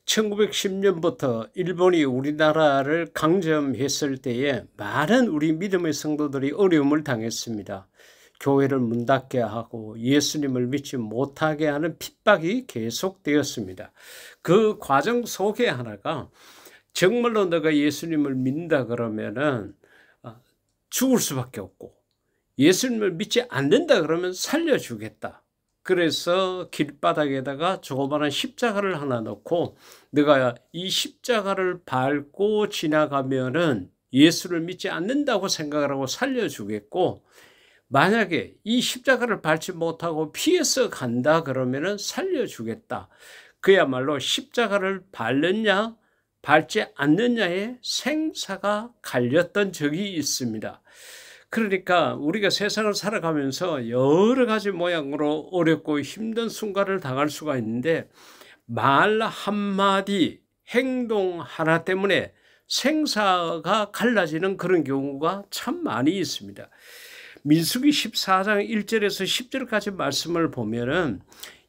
1910년부터 일본이 우리나라를 강점했을 때에 많은 우리 믿음의 성도들이 어려움을 당했습니다. 교회를 문 닫게 하고 예수님을 믿지 못하게 하는 핍박이 계속되었습니다. 그 과정 속에 하나가 정말로 너가 예수님을 믿는다 그러면은 죽을 수밖에 없고, 예수님을 믿지 않는다 그러면 살려주겠다. 그래서 길바닥에다가 조그마한 십자가를 하나 놓고 네가 이 십자가를 밟고 지나가면은 예수를 믿지 않는다고 생각을 하고 살려주겠고, 만약에 이 십자가를 밟지 못하고 피해서 간다 그러면은 살려주겠다. 그야말로 십자가를 밟느냐 밟지 않느냐에 생사가 갈렸던 적이 있습니다. 그러니까 우리가 세상을 살아가면서 여러 가지 모양으로 어렵고 힘든 순간을 당할 수가 있는데, 말 한마디, 행동 하나 때문에 생사가 갈라지는 그런 경우가 참 많이 있습니다. 민수기 14장 1절에서 10절까지 말씀을 보면은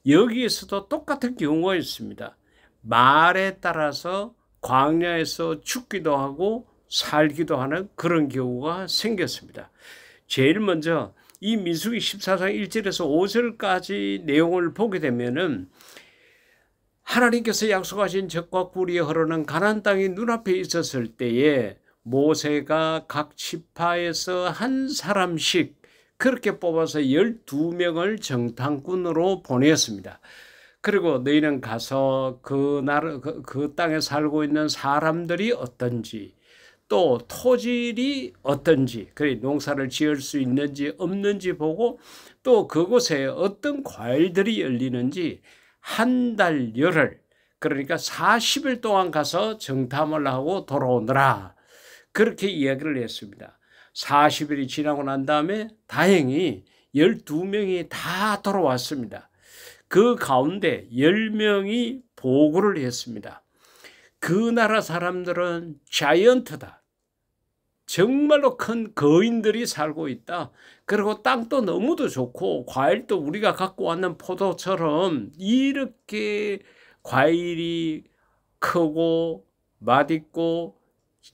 여기에서도 똑같은 경우가 있습니다. 말에 따라서 광야에서 죽기도 하고 살기도 하는 그런 경우가 생겼습니다. 제일 먼저 이 민수기 14장 1절에서 5절까지 내용을 보게 되면은 하나님께서 약속하신 적과 꿀이 흐르는 가나안 땅이 눈앞에 있었을 때에 모세가 각 지파에서 한 사람씩 그렇게 뽑아서 12명을 정탐꾼으로 보냈습니다. 그리고 너희는 가서 그 땅에 살고 있는 사람들이 어떤지, 또 토질이 어떤지, 농사를 지을 수 있는지 없는지 보고, 또 그곳에 어떤 과일들이 열리는지 한 달 열흘, 그러니까 40일 동안 가서 정탐을 하고 돌아오느라, 그렇게 이야기를 했습니다. 40일이 지나고 난 다음에 다행히 12명이 다 돌아왔습니다. 그 가운데 10명이 보고를 했습니다. 그 나라 사람들은 자이언트다. 정말로 큰 거인들이 살고 있다. 그리고 땅도 너무도 좋고 과일도 우리가 갖고 왔는 포도처럼 이렇게 과일이 크고 맛있고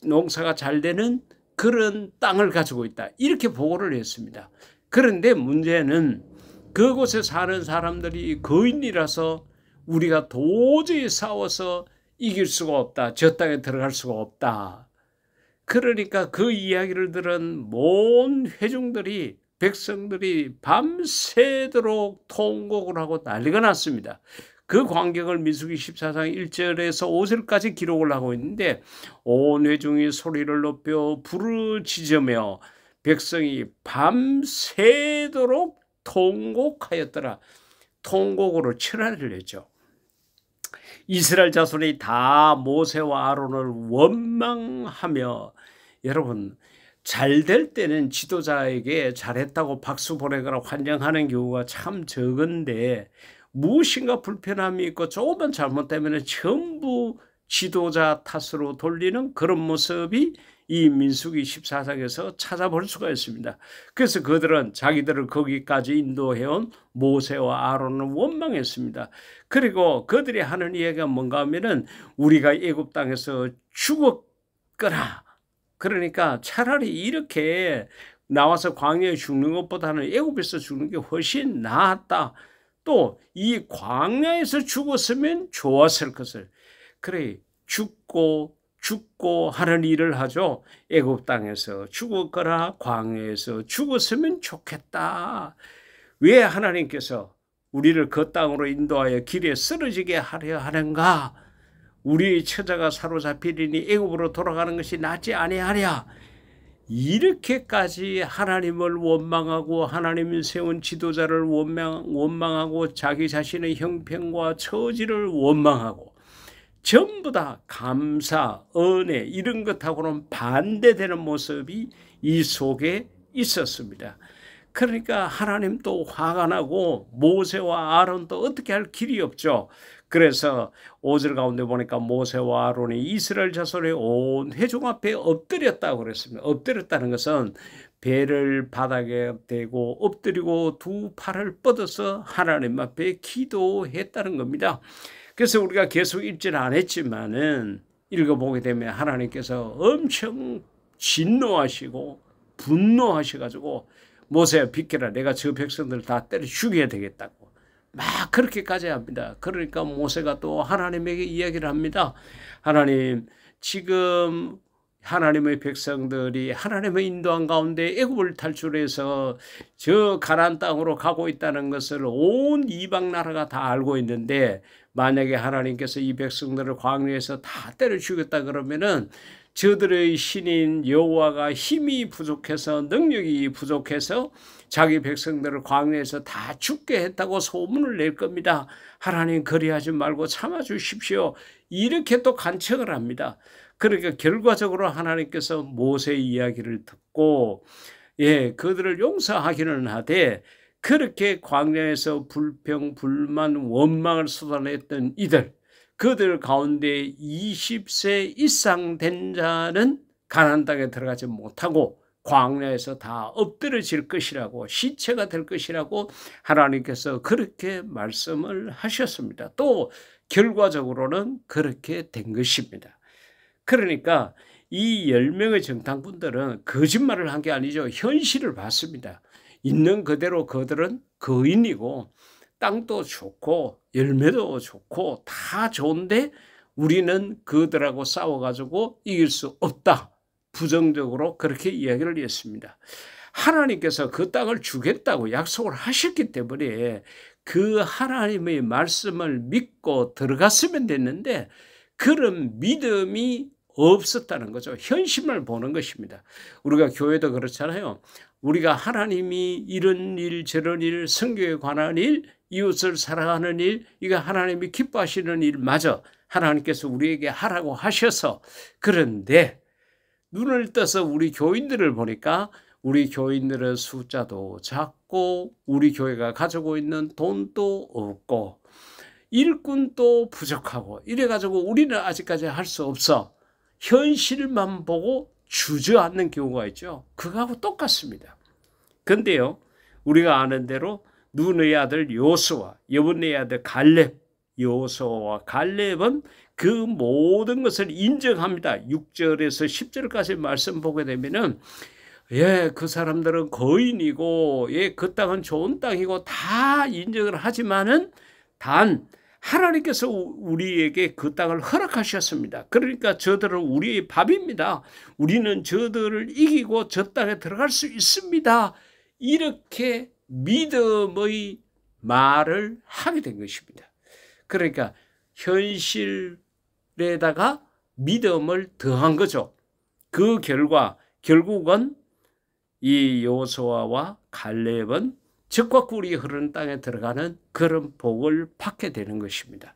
농사가 잘 되는 그런 땅을 가지고 있다. 이렇게 보고를 했습니다. 그런데 문제는 그곳에 사는 사람들이 거인이라서 우리가 도저히 싸워서 이길 수가 없다. 저 땅에 들어갈 수가 없다. 그러니까 그 이야기를 들은 모든 회중들이, 백성들이 밤새도록 통곡을 하고 난리가 났습니다. 그 광경을 민수기 14장 1절에서 5절까지 기록을 하고 있는데, 온 회중이 소리를 높여 부르짖으며 백성이 밤새도록 통곡하였더라. 통곡으로 철회를 했죠. 이스라엘 자손이 다 모세와 아론을 원망하며, 여러분 잘 될 때는 지도자에게 잘했다고 박수 보내거나 환영하는 경우가 참 적은데, 무엇인가 불편함이 있고 조금만 잘못되면 전부 지도자 탓으로 돌리는 그런 모습이 이 민수기 14장에서 찾아볼 수가 있습니다. 그래서 그들은 자기들을 거기까지 인도해온 모세와 아론을 원망했습니다. 그리고 그들이 하는 이야기가 뭔가 하면은 우리가 애굽 땅에서 죽었거나, 그러니까 차라리 이렇게 나와서 광야에 죽는 것보다는 애굽에서 죽는 게 훨씬 나았다. 또 이 광야에서 죽었으면 좋았을 것을, 그래 죽고 하는 일을 하죠. 애굽 땅에서 죽었거나 광야에서 죽었으면 좋겠다. 왜 하나님께서 우리를 그 땅으로 인도하여 길에 쓰러지게 하려 하는가? 우리의 처자가 사로잡히리니 애굽으로 돌아가는 것이 낫지 아니하랴. 이렇게까지 하나님을 원망하고 하나님이 세운 지도자를 원망하고 자기 자신의 형편과 처지를 원망하고 전부 다 감사, 은혜 이런 것하고는 반대되는 모습이 이 속에 있었습니다. 그러니까 하나님도 화가 나고 모세와 아론도 어떻게 할 길이 없죠. 그래서 5절 가운데 보니까 모세와 아론이 이스라엘 자손의 온 회중 앞에 엎드렸다고 그랬습니다. 엎드렸다는 것은 배를 바닥에 대고 엎드리고 두 팔을 뻗어서 하나님 앞에 기도했다는 겁니다. 그래서 우리가 계속 읽지는 않았지만은 읽어보게 되면 하나님께서 엄청 진노하시고 분노하셔가지고 모세야 비켜라, 내가 저 백성들 다 때려 죽여야 되겠다고 막 그렇게까지 합니다. 그러니까 모세가 또 하나님에게 이야기를 합니다. 하나님, 지금 하나님의 백성들이 하나님의 인도한 가운데 애굽을 탈출해서 저 가나안 땅으로 가고 있다는 것을 온 이방 나라가 다 알고 있는데, 만약에 하나님께서 이 백성들을 광야에서 다 때려 죽였다 그러면은 저들의 신인 여호와가 힘이 부족해서, 능력이 부족해서 자기 백성들을 광야에서 다 죽게 했다고 소문을 낼 겁니다. 하나님, 그리하지 말고 참아 주십시오. 이렇게 또 간청을 합니다. 그러니까 결과적으로 하나님께서 모세의 이야기를 듣고 그들을 용서하기는 하되, 그렇게 광야에서 불평, 불만, 원망을 쏟아냈던 이들, 그들 가운데 20세 이상 된 자는 가나안 땅에 들어가지 못하고 광야에서 다 엎드려질 것이라고, 시체가 될 것이라고 하나님께서 그렇게 말씀을 하셨습니다. 또 결과적으로는 그렇게 된 것입니다. 그러니까 이 10명의 정탐꾼들은 거짓말을 한 게 아니죠. 현실을 봤습니다. 있는 그대로 그들은 거인이고 땅도 좋고 열매도 좋고 다 좋은데 우리는 그들하고 싸워가지고 이길 수 없다. 부정적으로 그렇게 이야기를 했습니다. 하나님께서 그 땅을 주겠다고 약속을 하셨기 때문에 그 하나님의 말씀을 믿고 들어갔으면 됐는데, 그런 믿음이 없었다는 거죠. 현실을 보는 것입니다. 우리가 교회도 그렇잖아요. 우리가 하나님이 이런 일 저런 일, 선교에 관한 일, 이웃을 사랑하는 일, 이거 하나님이 기뻐하시는 일마저 하나님께서 우리에게 하라고 하셔서, 그런데 눈을 떠서 우리 교인들을 보니까 우리 교인들은 숫자도 작고 우리 교회가 가지고 있는 돈도 없고 일꾼도 부족하고 이래가지고 우리는 아직까지 할 수 없어. 현실만 보고 주저앉는 경우가 있죠. 그거하고 똑같습니다. 근데요, 우리가 아는 대로 눈의 아들 요수아, 여분의 아들 갈렙, 요수아와 갈렙은 그 모든 것을 인정합니다. 6절에서 10절까지 말씀 보게 되면은 그 사람들은 거인이고 그 땅은 좋은 땅이고 다 인정을 하지만은 단 하나님께서 우리에게 그 땅을 허락하셨습니다. 그러니까 저들은 우리의 밥입니다. 우리는 저들을 이기고 저 땅에 들어갈 수 있습니다. 이렇게 믿음의 말을 하게 된 것입니다. 그러니까 현실에다가 믿음을 더한 거죠. 그 결국은 이 여호수아와 갈렙은 젖과 꿀이 흐르는 땅에 들어가는 그런 복을 받게 되는 것입니다.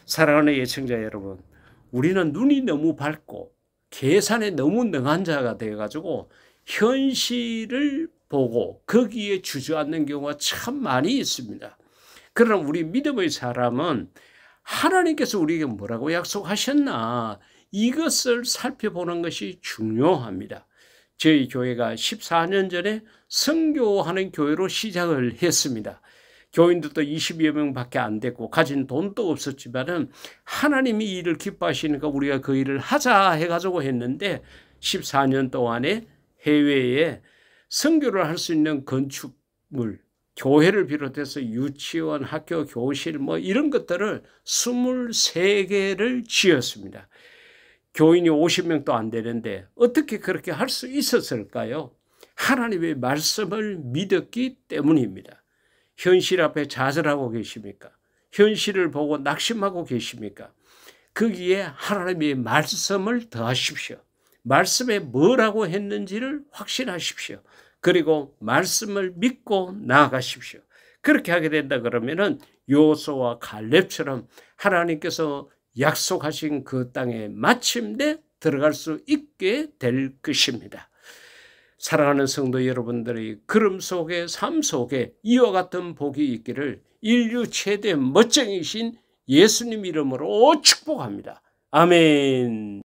사랑하는 예청자 여러분, 우리는 눈이 너무 밝고 계산에 너무 능한 자가 되어가지고 현실을 보고 거기에 주저앉는 경우가 참 많이 있습니다. 그러나 우리 믿음의 사람은 하나님께서 우리에게 뭐라고 약속하셨나, 이것을 살펴보는 것이 중요합니다. 저희 교회가 14년 전에 선교하는 교회로 시작을 했습니다. 교인들도 20여 명밖에 안 됐고 가진 돈도 없었지만은 하나님이 이 일을 기뻐하시니까 우리가 그 일을 하자 해가지고 했는데, 14년 동안에 해외에 선교를 할 수 있는 건축물, 교회를 비롯해서 유치원, 학교, 교실 이런 것들을 23개를 지었습니다. 교인이 50명도 안 되는데 어떻게 그렇게 할 수 있었을까요? 하나님의 말씀을 믿었기 때문입니다. 현실 앞에 좌절하고 계십니까? 현실을 보고 낙심하고 계십니까? 거기에 하나님의 말씀을 더하십시오. 말씀에 뭐라고 했는지를 확신하십시오. 그리고 말씀을 믿고 나아가십시오. 그렇게 하게 된다 그러면은 요수아와 갈렙처럼 하나님께서 약속하신 그 땅에 마침내 들어갈 수 있게 될 것입니다. 사랑하는 성도 여러분들의 걸음 속에, 삶 속에 이와 같은 복이 있기를 인류 최대 멋쟁이신 예수님 이름으로 축복합니다. 아멘.